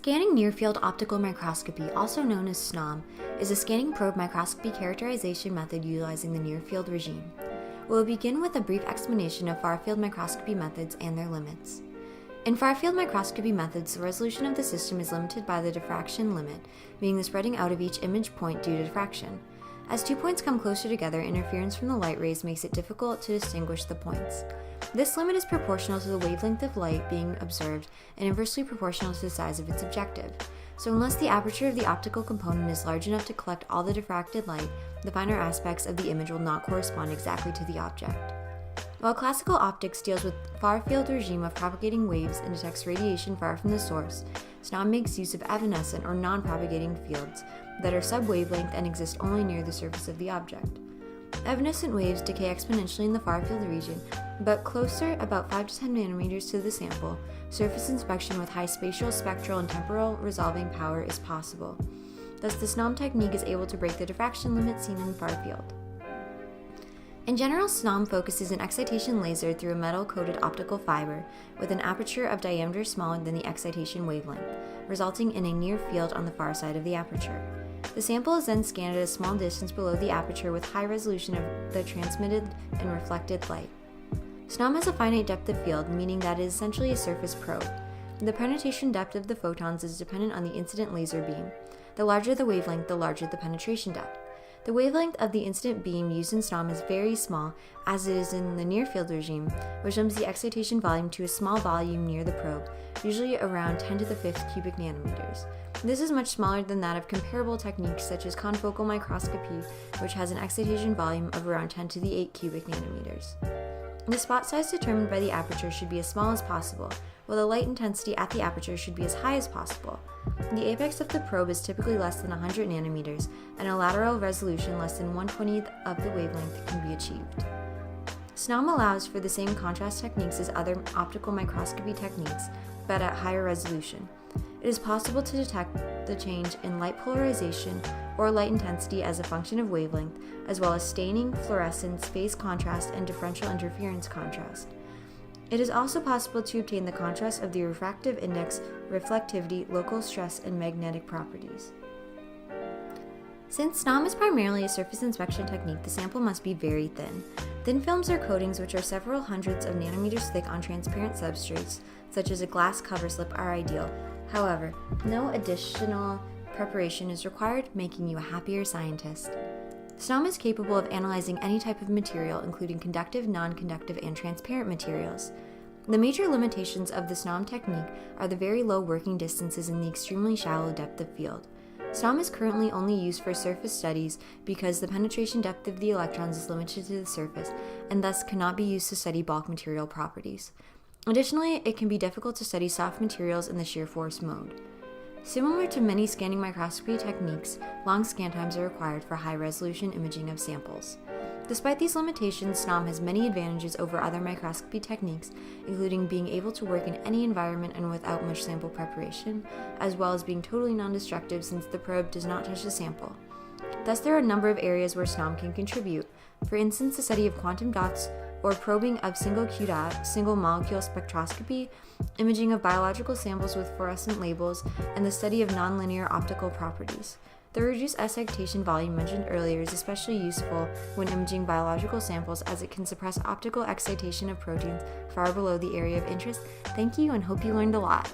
Scanning near-field optical microscopy, also known as SNOM, is a scanning probe microscopy characterization method utilizing the near-field regime. We'll begin with a brief explanation of far-field microscopy methods and their limits. In far-field microscopy methods, the resolution of the system is limited by the diffraction limit, meaning the spreading out of each image point due to diffraction. As 2 points come closer together, interference from the light rays makes it difficult to distinguish the points. This limit is proportional to the wavelength of light being observed and inversely proportional to the size of its objective. So unless the aperture of the optical component is large enough to collect all the diffracted light, the finer aspects of the image will not correspond exactly to the object. While classical optics deals with far-field regime of propagating waves and detects radiation far from the source, SNOM makes use of evanescent or non-propagating fields that are sub-wavelength and exist only near the surface of the object. Evanescent waves decay exponentially in the far-field region, but closer, about 5 to 10 nanometers to the sample, surface inspection with high spatial, spectral, and temporal resolving power is possible. Thus, the SNOM technique is able to break the diffraction limit seen in far-field. In general, SNOM focuses an excitation laser through a metal-coated optical fiber with an aperture of diameter smaller than the excitation wavelength, resulting in a near field on the far side of the aperture. The sample is then scanned at a small distance below the aperture with high resolution of the transmitted and reflected light. SNOM has a finite depth of field, meaning that it is essentially a surface probe. The penetration depth of the photons is dependent on the incident laser beam. The larger the wavelength, the larger the penetration depth. The wavelength of the incident beam used in SNOM is very small, as it is in the near-field regime, which limits the excitation volume to a small volume near the probe, usually around 10 to the 5th cubic nanometers. This is much smaller than that of comparable techniques such as confocal microscopy, which has an excitation volume of around 10 to the 8 cubic nanometers. The spot size determined by the aperture should be as small as possible, while the light intensity at the aperture should be as high as possible. The apex of the probe is typically less than 100 nanometers, and a lateral resolution less than 1/20th of the wavelength can be achieved. SNOM allows for the same contrast techniques as other optical microscopy techniques, but at higher resolution. It is possible to detect the change in light polarization or light intensity as a function of wavelength, as well as staining, fluorescence, phase contrast, and differential interference contrast. It is also possible to obtain the contrast of the refractive index, reflectivity, local stress, and magnetic properties. Since SNOM is primarily a surface inspection technique, the sample must be very thin. Thin films or coatings, which are several hundreds of nanometers thick on transparent substrates, such as a glass cover slip, are ideal. However, no additional preparation is required, making you a happier scientist. SNOM is capable of analyzing any type of material, including conductive, non-conductive, and transparent materials. The major limitations of the SNOM technique are the very low working distances and the extremely shallow depth of field. SNOM is currently only used for surface studies because the penetration depth of the electrons is limited to the surface and thus cannot be used to study bulk material properties. Additionally, it can be difficult to study soft materials in the shear force mode. Similar to many scanning microscopy techniques, long scan times are required for high-resolution imaging of samples. Despite these limitations, SNOM has many advantages over other microscopy techniques, including being able to work in any environment and without much sample preparation, as well as being totally non-destructive since the probe does not touch the sample. Thus, there are a number of areas where SNOM can contribute. For instance, the study of quantum dots or probing of single Q dot, single molecule spectroscopy, imaging of biological samples with fluorescent labels, and the study of nonlinear optical properties. The reduced excitation volume mentioned earlier is especially useful when imaging biological samples as it can suppress optical excitation of proteins far below the area of interest. Thank you and hope you learned a lot.